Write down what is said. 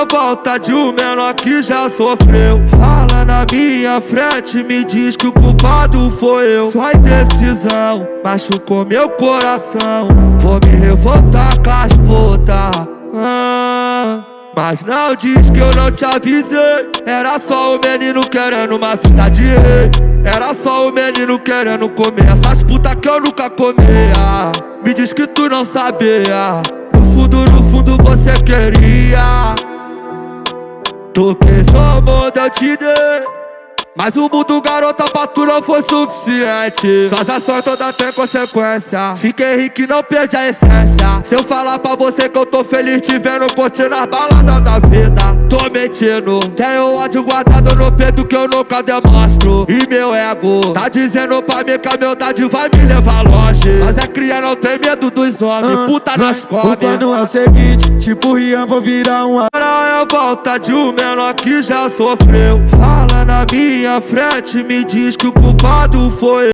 revolta de um menor que já sofreu. Fala na minha frente, me diz que o culpado foi eu. Sua indecisão machucou meu coração. Vou me revoltar com as putas. Mas não diz que eu não te avisei. Era só o menino querendo uma vida de rei. Era só o menino querendo comer essas putas que eu nunca comia. Me diz que tu não sabia. No fundo você queria. Toquei seu mundo, eu te dei. Mas o mundo, garota, pra tu não foi suficiente. Suas ações todas têm consequência. Fiquei rico e não perdi a essência. Se eu falar pra você que eu tô feliz te vendo curtindo as baladas da vida, tô mentindo. Tenho ódio guardado no peito que eu nunca demonstro. E meu ego tá dizendo pra mim que a humildade vai me levar longe. Mas é cria, não tem medo dos homens. Puta nas come. O plano é o seguinte, tipo Rian, vou virar um Agora é volta de um menor que já sofreu. Fala na minha frente, me diz que o culpado foi eu.